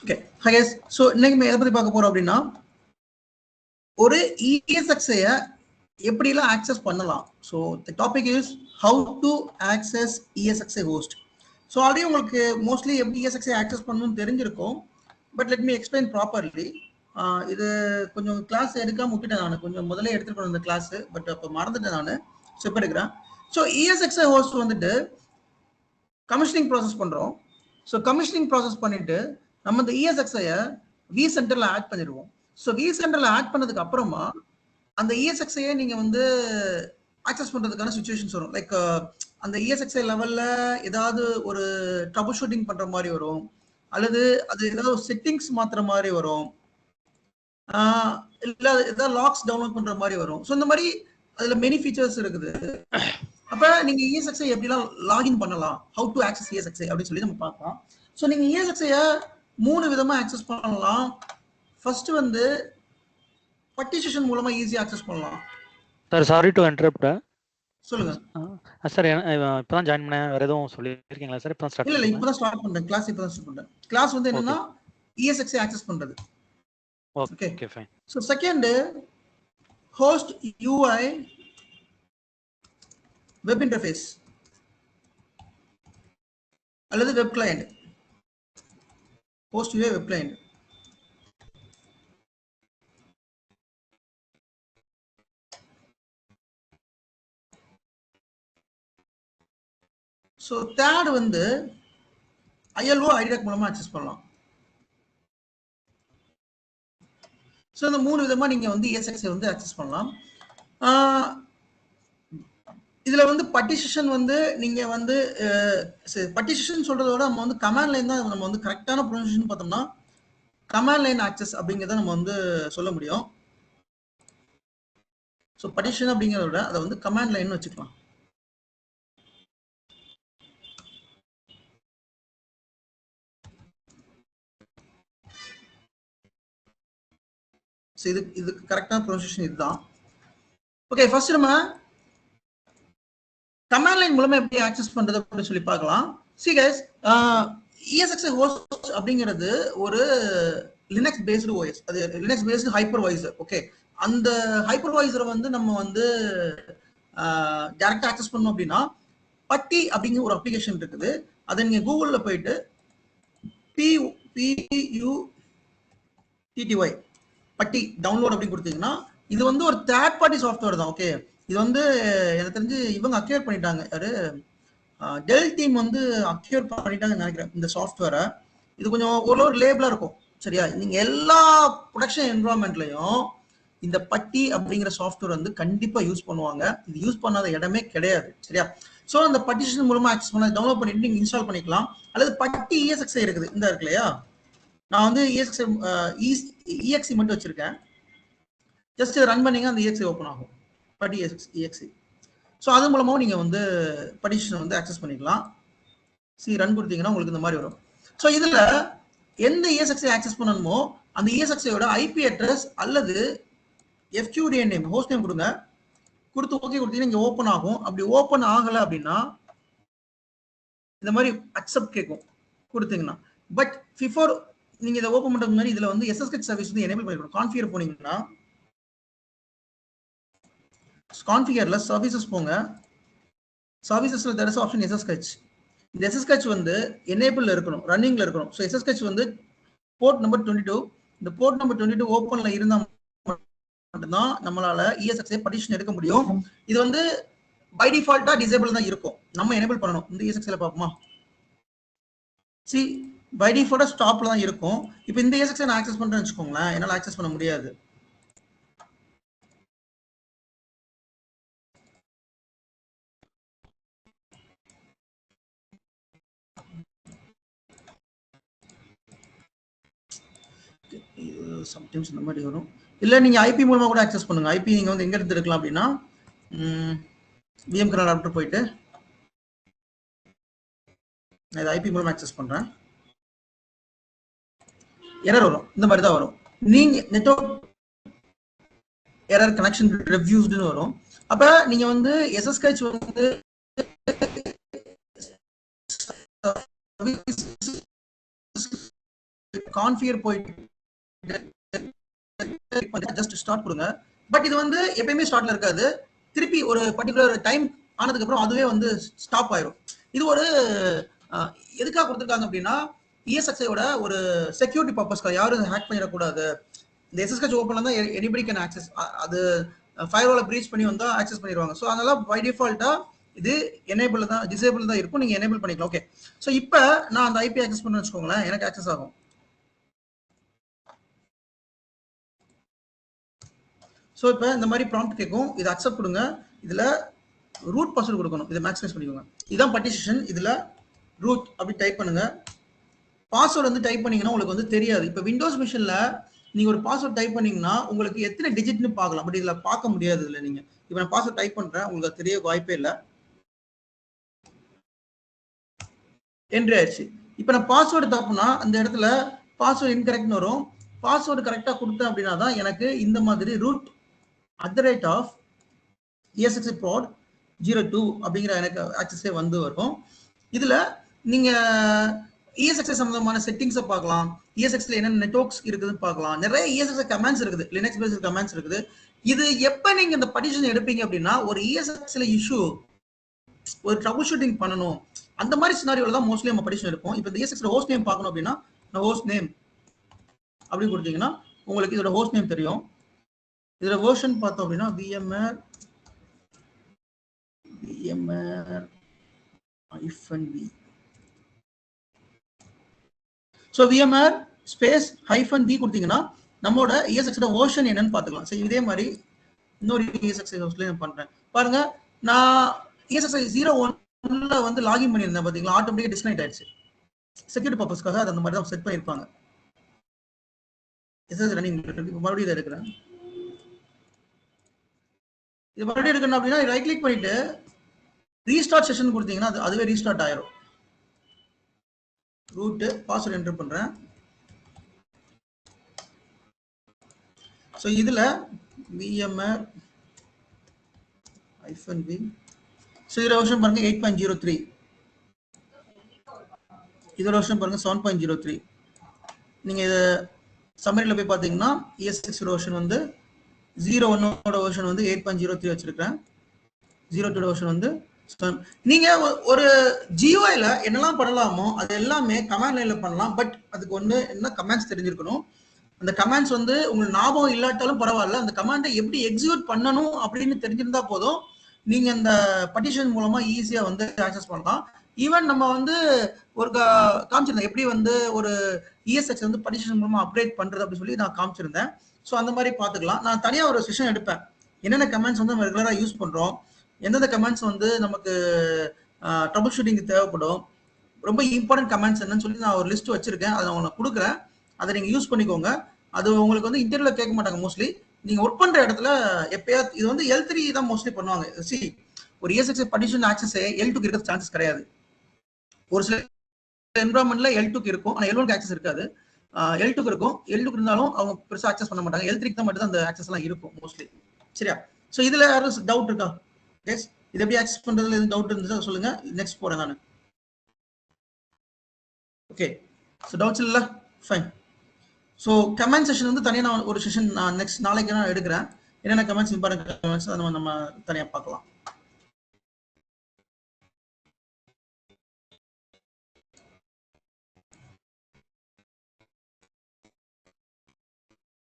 Okay. Hi guys. So இன்னைக்கு நம்ம எதை பத்தி பார்க்க போறோம் அப்படின்னா ஒரு ESXi எப்படிலாம் ஆக்சஸ் பண்ணலாம். So the topic is how to access ESXi host. So already உங்களுக்கு மோஸ்ட்லி எப்படி ESXi ஆக்சஸ் பண்ணணும்னு தெரிஞ்சிருக்கும். But let me explain properly. இது கொஞ்சம் கிளாஸ் எடுக்காம விட்டுட்டேன் நான். கொஞ்சம் முதல்ல எடுத்துட்டு போன இந்த கிளாஸ், பட் அப்போ மறந்துட்டேன் நான். ஸ்டெப் எடுக்கிறேன். ஸோ ESXi ஹோஸ்ட் வந்துட்டு கமிஷனிங் ப்ராசஸ் பண்ணுறோம். ஸோ கமிஷனிங் ப்ராசஸ் பண்ணிட்டு நம்ம இந்த ESXi-யை vCenterல ஆட் பண்ணிடுவோம். ஸோ vCenterல ஆட் பண்ணதுக்கு அப்புறமா அந்த ESXi-யை நீங்க வந்து ஆக்சஸ் பண்றதுக்கான சுச்சுவேஷன்ஸ் வரும். லைக் அந்த ESXi லெவல்ல ஏதாவது ஒரு ட்ரபிள் ஷூட்டிங் பண்ற மாதிரி வரும், அல்லது அது ஏதாவது செட்டிங்ஸ் மாத்துற மாதிரி வரும், இல்ல ஏதாவது லாக்ஸ் டவுன்லோட் பண்ற மாதிரி வரும். ஸோ இந்த மாதிரி அதுல மெனி ஃபீச்சர்ஸ் இருக்குது. அப்ப நீங்க ESXi எப்படிலாம் லாகின் பண்ணலாம், ஹவு டு ஆக்சஸ் ESXi அப்படின்னு சொல்லி நம்ம பார்க்கலாம். ஸோ நீங்க ESXi-யை 3 விதமா ஆக்சஸ் பண்ணலாம். ஃபர்ஸ்ட் வந்து பார்ட்டிஷன் மூலமா ஈஸியா ஆக்சஸ் பண்ணலாம். Sir sorry to interrupt. சொல்லுங்க சார், இப்பதான் ஜாயின் பண்ணேன். வேற எதுவும் சொல்லிருக்கீங்களா சார்? இப்பதான் ஸ்டார்ட் இல்ல இப்பதான் ஸ்டார்ட் பண்றேன். கிளாஸ் இப்பதான் ஸ்டார்ட் பண்றேன். கிளாஸ் வந்து என்னன்னா ESXi ஆக்சஸ் பண்றது. Okay okay fine. So second host UI web interface அல்லது web client. Host UI web client. So third வந்து ILO ஐடிராக் மூலமா ஆக்சஸ் பண்ணலாம். ஸோ இந்த 3 விதமா நீங்க வந்து ESXi வந்து ஆக்சஸ் பண்ணலாம். இதுல வந்து பார்ட்டிஷன் வந்து நீங்க வந்து பார்ட்டிஷன் சொல்றத விட நம்ம வந்து கமாண்ட் லைன் தான் நம்ம வந்து கரெக்டான ப்ரொனன்சியேஷன் பார்த்தோம்னா கமாண்ட் லைன் ஆக்சஸ் அப்படிங்கிறத நம்ம வந்து சொல்ல முடியும். ஸோ பார்ட்டிஷன் அப்படிங்கிறத விட அதை வந்து கமாண்ட் லைன் வச்சுக்கலாம். இதுக்கு கரெக்டான ப்ரொனன்சியேஷன் இதுதான். ஓகே, ஃபர்ஸ்ட் நம்ம கமாண்ட் லைன் மூலமா எப்படி ஆக்சஸ் பண்றது அப்படின்னு சொல்லி பார்க்கலாம். See guys, ESXi ஹோஸ்ட் அப்படிங்கிறது ஒரு லினக்ஸ் பேஸ்டு OS. அது லினக்ஸ் பேஸ்டு ஹைப்பர்வைசர். ஓகே, அந்த ஹைப்பர்வைசரை வந்து நம்ம வந்து டைரக்டா ஆக்சஸ் பண்ணோம் அப்படின்னா பட்டி அப்படிங்கிற ஒரு அப்ளிகேஷன் இருக்குது. அதை நீங்க கூகுள்ல போயிட்டு PUTTY பட்டி டவுன்லோட் அப்படின்னு கொடுத்தீங்கன்னா இது வந்து ஒரு தேர்ட் பார்ட்டி சாஃப்ட்வேர் தான். ஓகே, இது வந்து எனக்கு தெரிஞ்சு இவங்க அக்யூர் பண்ணிட்டாங்க. யாரு, டெல் டீம் வந்து அக்யூர் பண்ணிட்டாங்கன்னு நினைக்கிறேன் இந்த சாஃப்ட்வேரை. இது கொஞ்சம் ஒரு லேபிளா இருக்கும். சரியா, நீங்க எல்லா ப்ரொடக்ஷன் என்விரான்மெண்ட்லயும் இந்த பட்டி அப்படிங்கிற சாஃப்ட்வேர் வந்து கண்டிப்பா யூஸ் பண்ணுவாங்க. இது யூஸ் பண்ணாத இடமே கிடையாது. சரியா, ஸோ அந்த பார்ட்டிஷன் மூலமா ஆக்சஸ் பண்ண டவுன்லோட் பண்ணிட்டு நீங்க இன்ஸ்டால் பண்ணிக்கலாம். அல்லது பட்டி ESXi இருக்குது, இந்த இருக்கு இல்லையா, நான் வந்து EXE மட்டும் வச்சிருக்கேன். ஜஸ்ட் ரன் பண்ணீங்க அந்த EXE ஓப்பன் ஆகும், பட்டி EXE. ஸோ அது மூலமாகவும் நீங்கள் வந்து பார்ட்டிஷன் வந்து ஆக்சஸ் பண்ணிக்கலாம். ரன் கொடுத்தீங்கன்னா உங்களுக்கு இந்த மாதிரி வரும். ஸோ இதில் எந்த ESXi ஆக்சஸ் பண்ணணுமோ அந்த ESXi-யோட IP அட்ரஸ் அல்லது FQDN நேம், ஹோஸ்ட் நேம் கொடுங்க. கொடுத்து ஓகே கொடுத்தீங்கன்னா இங்கே ஓப்பன் ஆகும். அப்படி ஓப்பன் ஆகலை அப்படின்னா இந்த மாதிரி அக்செப்ட் கேட்கும் கொடுத்தீங்கன்னா. பட் பிஃபோர் நீங்க இதை ஓப்பன் பண்றது மாதிரி இதுல வந்து SSH சர்வீஸ் வந்து எனேபிள் பண்ணிக்கணும். கான்ஃபிகர் போனீங்கன்னா கான்ஃபிகர்ல சர்வீசஸ் போங்க. சர்வீசஸ்ல தேர் இஸ் ஆப்ஷன் SSH. இந்த SSH வந்து எனேபிள்ல இருக்கணும், ரன்னிங்ல இருக்கணும். ஸோ SSH வந்து போர்ட் நம்பர் 22. இந்த போர்ட் நம்பர் 22 ஓப்பன்ல இருந்தா மட்டும்தான் நம்மளால ESXi பார்ட்டிஷன் எடுக்க முடியும். இது வந்து பை டிஃபால்ட்டா டிசேபிள் தான் இருக்கும், நம்ம எனேபிள் பண்ணணும். இந்த ESXi பார்ப்போமா, பை டிஃபால்ட்டா ஸ்டாப்ல தான் இருக்கும். இப்போ இந்த ESXi நான் ஆக்சஸ் பண்றேன்னு வச்சுக்கோங்களேன், என்னால ஆக்சஸ் பண்ண முடியாது. சம்டைம்ஸ் இந்த மாதிரி வரும். இல்ல நீங்க IP மூலமா கூட ஆக்சஸ் பண்ணுங்க. IP நீங்க வந்து எங்க இருந்து எடுக்கலாம் அப்படின்னா VM கர்னல் அடாப்டர் போயிட்டு நான் இதை IP மூலமா ஆக்சஸ் பண்றேன். எரர் வரும், இந்த மாதிரி தான் வரும். நீங்க நெட்வொர்க் எரர் கனெக்ஷன் ரிவ்யூஸ்டுன்னு வரும். அப்ப நீங்க வந்து SSH வந்து கான்ஃபிகர் போயிட்டு ஜஸ்ட் ஸ்டார்ட் கொடுங்க. பட் இது வந்து எப்பயுமே ஸ்டார்ட்ல இருக்காது. திருப்பி ஒரு பர்டிகுலர் டைம் ஆனதுக்கு அப்புறம் அதுவே வந்து ஸ்டாப் ஆயிரும். இது ஒரு எதுக்காக கொடுத்துருக்காங்க அப்படின்னா ESXi-யோட ஒரு செக்யூரிட்டி பர்பஸ்க்காக, யாரும் ஹேக் பண்ணிடக்கூடாது. இந்த SSH ஓப்பன்ல தான் எனிபடி கேன் ஆக்சஸ், அது ஃபயர்வாலை பிரீச் பண்ணி வந்தா ஆக்சஸ் பண்ணிடுவாங்க. ஸோ அதனால பை டிஃபால்ட்டா இது எனேபிள் தான், டிசேபிள் தான் இருக்கும். நீங்க எனேபிள் பண்ணிக்கலாம். ஓகே, ஸோ இப்போ நான் அந்த ஐபி ஆக்சஸ் பண்ண வச்சுக்கோங்களேன், எனக்கு ஆக்சஸ் ஆகும். ஸோ இப்போ இந்த மாதிரி ப்ராம்ப்ட் கேட்கும், இதை அக்செப்ட் கொடுங்க. இதுல ரூட் பாஸ்வேர்டு கொடுக்கணும், இதை மேக்ஸிமைஸ் பண்ணிக்கோங்க. இதுதான் பார்ட்டிஷன். இதுல ரூட் அப்படி டைப் பண்ணுங்க. பாஸ்வேர்டு வந்து டைப் பண்ணீங்கன்னா உங்களுக்கு வந்து தெரியாது. இப்போ விண்டோஸ் மிஷின்ல நீங்க ஒரு பாஸ்வேர்ட் டைப் பண்ணீங்கன்னா உங்களுக்கு எத்தனை டிஜிட்னு பார்க்கலாம், பட் இதுல பார்க்க முடியாது. இதுல நீங்க இப்போ நான் பாஸ்வேர்ட் டைப் பண்றேன், உங்களுக்கு தெரிய வாய்ப்பே இல்லை. என்ட்ரி ஆயிடுச்சு. இப்போ நான் பாஸ்வேர்டு தப்புனா அந்த இடத்துல பாஸ்வேர்டு இன்கரெக்ட்னு வரும். பாஸ்வேர்டு கரெக்டா கொடுத்தேன் அப்படின்னா தான் எனக்கு இந்த மாதிரி ரூட் @ESXi-prod02 அப்படிங்கிற எனக்கு ஆக்சஸே வந்து வரும். இதுல நீங்க ESXi சம்பந்தமான செட்டிங்ஸை பார்க்கலாம். ESXi என்னென்ன நெட்வொர்க்ஸ் இருக்குதுன்னு பார்க்கலாம். நிறைய ESXi கமாண்ட்ஸ் இருக்குது, லினக்ஸ் பேஸ்ட் கமாண்ட்ஸ் இருக்குது. இது எப்ப நீங்க இந்த பர்டிஷன் எடுப்பீங்க அப்படின்னா ஒரு ESXi இஷ்யூ, ஒரு ட்ரபிள் ஷூட்டிங் பண்ணணும், அந்த மாதிரி சினாரியோல தான் மோஸ்ட்லி நம்ம பர்டிஷன் எடுப்போம். இப்போ இந்த ESXi ஹோஸ்ட் நேம் பார்க்கணும் அப்படின்னா நான் ஹோஸ்ட் நேம் அப்படி கொடுத்தீங்கன்னா உங்களுக்கு இதோட ஹோஸ்ட் நேம் தெரியும். இதோட வெர்ஷன் பார்த்தோம் அப்படின்னா VMware -v. So VMware -v கொடுத்தீங்கன்னா நம்மளோட ESXi வெர்ஷன் என்னன்னு பார்த்துக்கலாம். சரி, இதே மாதிரி இன்னொரு ESXi ஹோஸ்ட்ல நான் பண்றேன் பாருங்க. நான் ESXi 01ல வந்து லாகின் பண்ணியிருந்தேன், பாத்தீங்களா, ஆட்டோமேட்டிக்கா டிஸ்கனெக்ட் ஆயிடுச்சு. செக்யூரிட்டி பர்பஸ்க்காக அது அந்த மாதிரி தான் செட் பண்ணியிருப்பாங்க. ரன்னிங் மறுபடியும் இதை எடுக்கிறேன். இது மறுபடியும் எடுக்கணும் அப்படின்னா ரைட் கிளிக் பண்ணிட்டு ரீஸ்டார்ட் செஷன் கொடுத்தீங்கன்னா அதுவே ரீஸ்டார்ட் ஆயிரும். ரூட் பாஸ்வேர்ட் என்டர் பண்றேன். ஸோ இதுல VMware -v. ஸோ இதோட வெர்ஷன் பாருங்க 8.03. இதோட வெர்ஷன் பாருங்க 7.03. நீங்க இதை சம்மரியில போய் பார்த்தீங்கன்னா ESXi வெர்ஷன் வந்து 01ஓட வெர்ஷன் வந்து 8.03 வச்சிருக்கேன். 02 வெர்ஷன் வந்து நீங்க ஒரு GUI-ல என்னெல்லாம் பண்ணலாமோ அது எல்லாமே கமாண்ட் லைன்ல பண்ணலாம். பட் அதுக்கு ஒன்று என்ன கமாண்ட்ஸ் தெரிஞ்சிருக்கணும். அந்த கமாண்ட்ஸ் வந்து உங்களுக்கு ஞாபகம் இல்லாட்டாலும் பரவாயில்ல, அந்த கமாண்டை எப்படி எக்ஸிக்யூட் பண்ணணும் அப்படின்னு தெரிஞ்சிருந்தா போதும், நீங்க அந்த பர்டிஷன் மூலமா ஈஸியா வந்து ஆக்சஸ் பண்ணலாம். ஈவன் நம்ம வந்து ஒரு காமிச்சிருந்தேன் எப்படி வந்து ஒரு ESXi வந்து பர்டிஷன் மூலமா அப்டேட் பண்றது அப்படின்னு சொல்லி நான் காமிச்சிருந்தேன். ஸோ அந்த மாதிரி பார்த்துக்கலாம். நான் தனியாக ஒரு செஷன் எடுப்பேன், என்னென்ன கமெண்ட்ஸ் வந்து நம்ம ரெகுலராக யூஸ் பண்ணுறோம், எந்தெந்த கமெண்ட்ஸ் வந்து நமக்கு ட்ரபிள் ஷூட்டிங் தேவைப்படும், ரொம்ப இம்பார்ட்டன்ட் கமெண்ட்ஸ் என்னன்னு சொல்லி நான் ஒரு லிஸ்ட் வச்சிருக்கேன். அதை நான் உங்களுக்கு கொடுக்குறேன், அதை நீங்கள் யூஸ் பண்ணிக்கோங்க. அது உங்களுக்கு வந்து இன்டர்வியூல கேட்க மாட்டாங்க மோஸ்ட்லி. நீங்கள் ஒர்க் பண்ணுற இடத்துல எப்பயாவது இது வந்து L3 தான் மோஸ்ட்லி பண்ணுவாங்க. சி, ஒரு ESXi பர்டிஷன் ஆக்சஸ் L2க்கு இருக்கிற சான்சஸ் கிடையாது. ஒரு சில என்வரான்மெண்ட்ல L2க்கு இருக்கும், ஆனால் L1க்கு ஆக்சஸ் இருக்காது. L2க்கு இருக்கும், L2க்கு இருந்தாலும் அவங்க பெருசாக ஆக்சஸ் பண்ண மாட்டாங்க. L3க்கு தான் மட்டும் தான் அந்த ஆக்சஸ் எல்லாம் இருக்கும் மோஸ்ட்லி. சரியா? ஸோ இதுல யாரும் டவுட் இருக்கா? எஸ், இது எப்படி ஆக்சஸ் பண்றதுல எதுவும் டவுட் இருந்துச்சா சொல்லுங்க. நெக்ஸ்ட் போறேன் நான். ஓகே, ஸோ டவுட்ஸ் இல்ல, ஃபைன். ஸோ கமெண்ட் செஷன் வந்து தனியாக நான் ஒரு செஷன் நான் நெக்ஸ்ட் நாளைக்கு நான் எடுக்கிறேன். என்னென்ன கமெண்ட்ஸ் இம்பார்ட்டன்ட் கமெண்ட்ஸ் அதை நம்ம தனியாக பார்க்கலாம்.